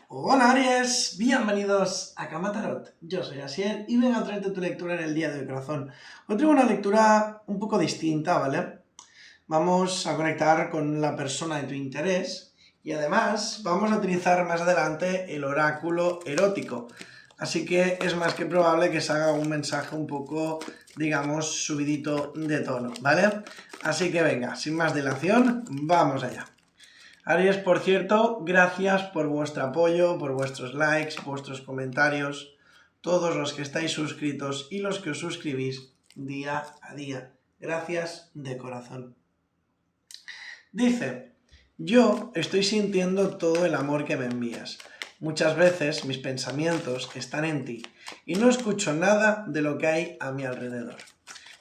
Hola Aries, bienvenidos a Cama Tarot. Yo soy Asier y vengo a traerte tu lectura en el día de hoy, corazón. Hoy traigo una lectura un poco distinta, ¿vale? Vamos a conectar con la persona de tu interés y además vamos a utilizar más adelante el oráculo erótico. Así que es más que probable que salga un mensaje un poco, digamos, subidito de tono, ¿vale? Así que venga, sin más dilación, vamos allá. Aries, por cierto, gracias por vuestro apoyo, por vuestros likes, vuestros comentarios, todos los que estáis suscritos y los que os suscribís día a día. Gracias de corazón. Dice, yo estoy sintiendo todo el amor que me envías. Muchas veces mis pensamientos están en ti y no escucho nada de lo que hay a mi alrededor.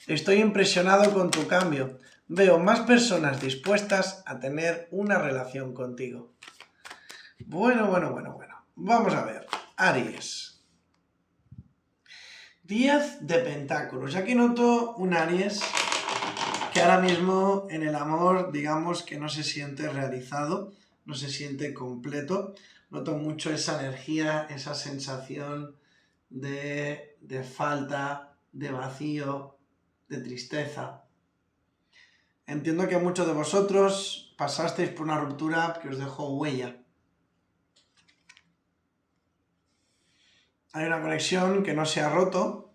Estoy impresionado con tu cambio. Veo más personas dispuestas a tener una relación contigo. Bueno. Vamos a ver. Aries. 10 de pentáculos. Aquí noto un Aries que ahora mismo en el amor, digamos que no se siente realizado, no se siente completo. Noto mucho esa energía, esa sensación de falta, de vacío, de tristeza. Entiendo que muchos de vosotros pasasteis por una ruptura que os dejó huella. Hay una conexión que no se ha roto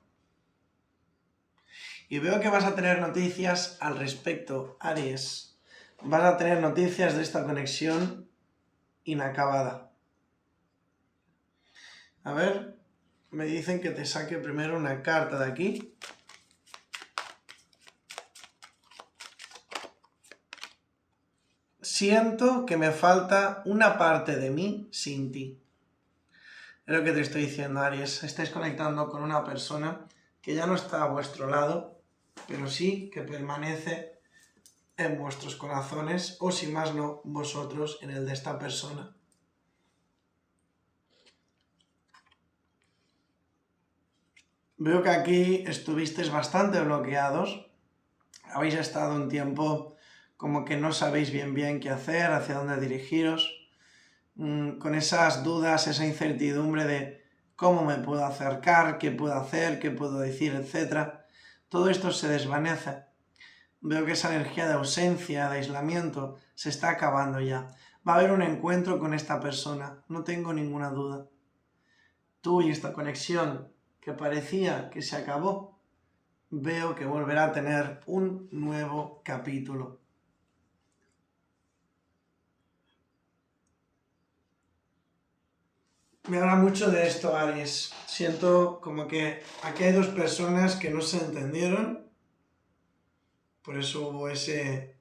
y veo que vas a tener noticias al respecto, Aries. Vas a tener noticias de esta conexión inacabada. A ver, me dicen que te saque primero una carta de aquí. Siento que me falta una parte de mí sin ti. Es lo que te estoy diciendo, Aries. Estáis conectando con una persona que ya no está a vuestro lado, pero sí que permanece en vuestros corazones, o si más no, vosotros en el de esta persona. Veo que aquí estuvisteis bastante bloqueados. Habéis estado un tiempo como que no sabéis bien qué hacer, hacia dónde dirigiros, con esas dudas, esa incertidumbre de cómo me puedo acercar, qué puedo hacer, qué puedo decir, etc. Todo esto se desvanece. Veo que esa energía de ausencia, de aislamiento, se está acabando ya. Va a haber un encuentro con esta persona, no tengo ninguna duda. Tú y esta conexión que parecía que se acabó, veo que volverá a tener un nuevo capítulo. Me habla mucho de esto, Aries. Siento como que aquí hay dos personas que no se entendieron, por eso hubo ese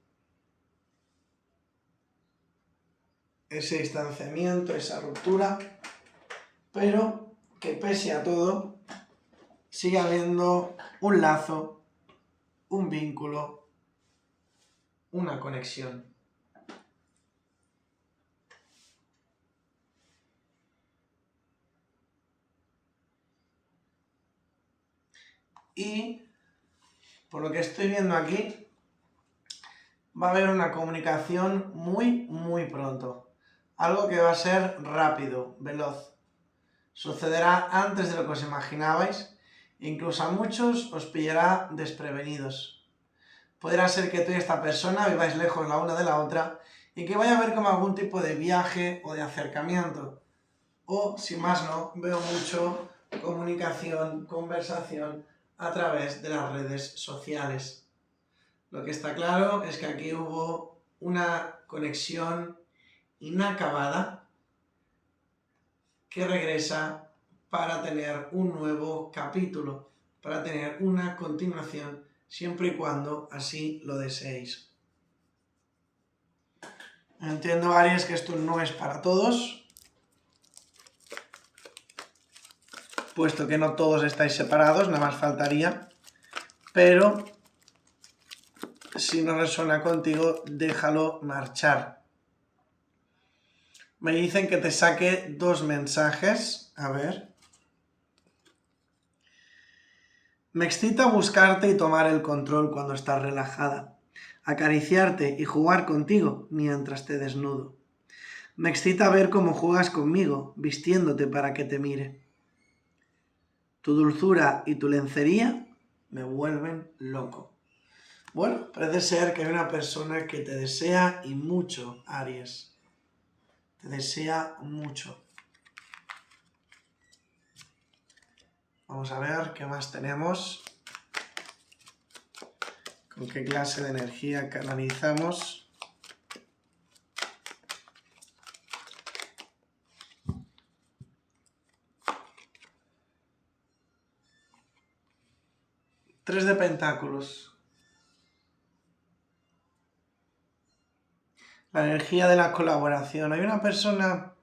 distanciamiento, esa ruptura, pero que pese a todo, sigue habiendo un lazo, un vínculo, una conexión. Y, por lo que estoy viendo aquí, va a haber una comunicación muy pronto. Algo que va a ser rápido, veloz. Sucederá antes de lo que os imaginabais, incluso a muchos os pillará desprevenidos. Podrá ser que tú y esta persona viváis lejos la una de la otra y que vaya a haber como algún tipo de viaje o de acercamiento. O, si más no, veo mucho comunicación, conversación a través de las redes sociales. Lo que está claro es que aquí hubo una conexión inacabada que regresa para tener un nuevo capítulo, para tener una continuación, siempre y cuando así lo deseéis. Entiendo, Aries, que esto no es para todos, puesto que no todos estáis separados, nada más faltaría, pero si no resuena contigo, déjalo marchar. Me dicen que te saque dos mensajes, a ver. Me excita buscarte y tomar el control cuando estás relajada, acariciarte y jugar contigo mientras te desnudo. Me excita ver cómo juegas conmigo, vistiéndote para que te mire. Tu dulzura y tu lencería me vuelven loco. Bueno, parece ser que hay una persona que te desea y mucho, Aries. Te desea mucho. Vamos a ver qué más tenemos. ¿Con qué clase de energía canalizamos? Tres de pentáculos. La energía de la colaboración. Hay una persona,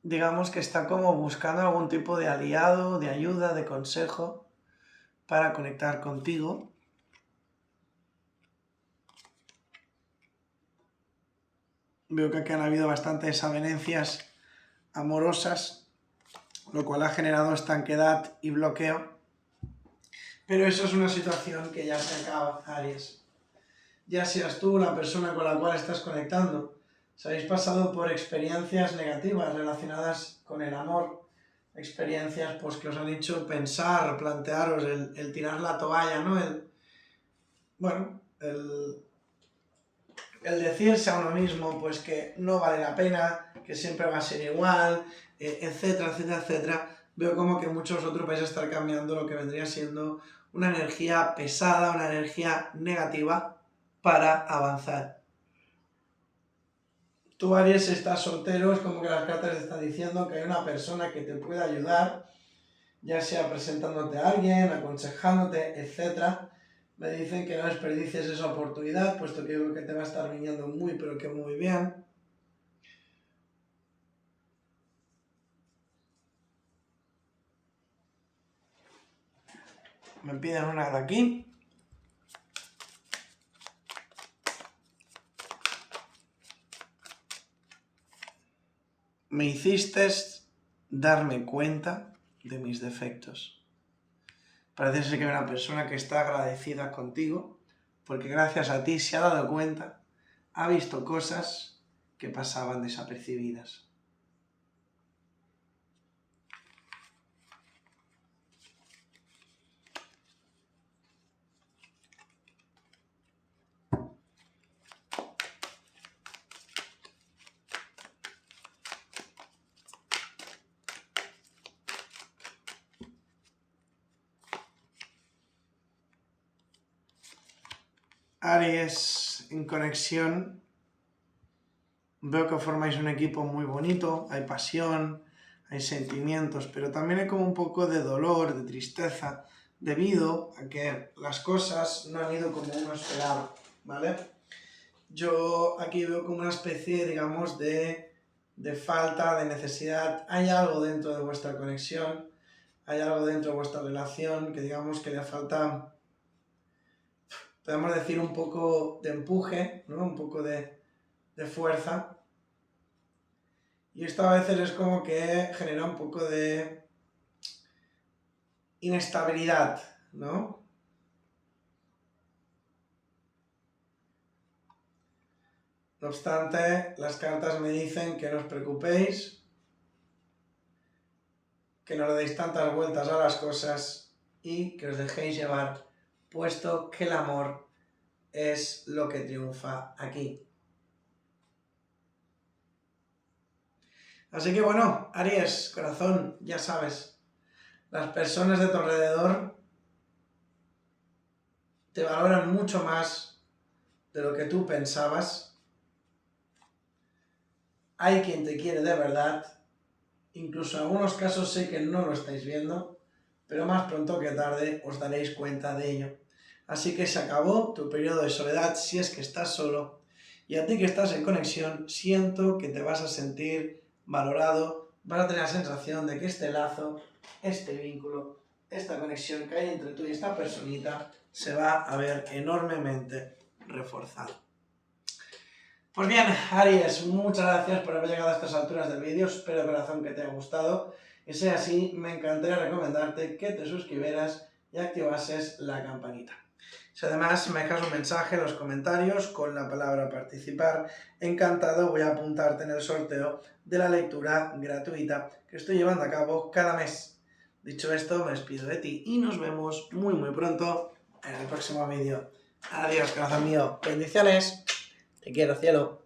digamos, que está como buscando algún tipo de aliado, de ayuda, de consejo para conectar contigo. Veo que aquí han habido bastantes desavenencias amorosas, lo cual ha generado estanquedad y bloqueo. Pero eso es una situación que ya se acaba, Aries. Ya seas tú la persona con la cual estás conectando, si habéis pasado por experiencias negativas relacionadas con el amor, experiencias pues, que os han hecho pensar, plantearos el tirar la toalla, ¿no? El decirse a uno mismo pues que no vale la pena, que siempre va a ser igual, etcétera, etcétera, etcétera. Veo como que muchos otros vais a estar cambiando lo que vendría siendo una energía pesada, una energía negativa para avanzar. Tú, Aries, estás soltero, es como que las cartas te están diciendo que hay una persona que te puede ayudar, ya sea presentándote a alguien, aconsejándote, etcétera. Me dicen que no desperdicies esa oportunidad, puesto que yo creo que te va a estar viniendo muy, pero que muy bien. Me piden una de aquí. Me hiciste darme cuenta de mis defectos. Parece ser que hay una persona que está agradecida contigo, porque gracias a ti se ha dado cuenta, ha visto cosas que pasaban desapercibidas. Aries en conexión, veo que formáis un equipo muy bonito, hay pasión, hay sentimientos, pero también hay como un poco de dolor, de tristeza, debido a que las cosas no han ido como uno esperaba, ¿vale? Yo aquí veo como una especie, digamos, de falta, de necesidad. Hay algo dentro de vuestra conexión, hay algo dentro de vuestra relación que digamos que le falta, podemos decir, un poco de empuje, ¿no? Un poco de fuerza. Y esto a veces es como que genera un poco de inestabilidad, ¿no? No obstante, las cartas me dicen que no os preocupéis, que no le deis tantas vueltas a las cosas y que os dejéis llevar, puesto que el amor es lo que triunfa aquí. Así que bueno, Aries, corazón, ya sabes, las personas de tu alrededor te valoran mucho más de lo que tú pensabas. Hay quien te quiere de verdad, incluso en algunos casos sé que no lo estáis viendo, pero más pronto que tarde os daréis cuenta de ello. Así que se acabó tu periodo de soledad si es que estás solo, y a ti que estás en conexión, siento que te vas a sentir valorado, vas a tener la sensación de que este lazo, este vínculo, esta conexión que hay entre tú y esta personita se va a ver enormemente reforzado. Pues bien, Aries, muchas gracias por haber llegado a estas alturas del vídeo, espero de corazón que te haya gustado. Y si es así, me encantaría recomendarte que te suscribieras y activases la campanita. Si además me dejas un mensaje en los comentarios con la palabra participar, encantado voy a apuntarte en el sorteo de la lectura gratuita que estoy llevando a cabo cada mes. Dicho esto, me despido de ti y nos vemos muy pronto en el próximo vídeo. Adiós, corazón mío. Bendiciones. Te quiero, cielo.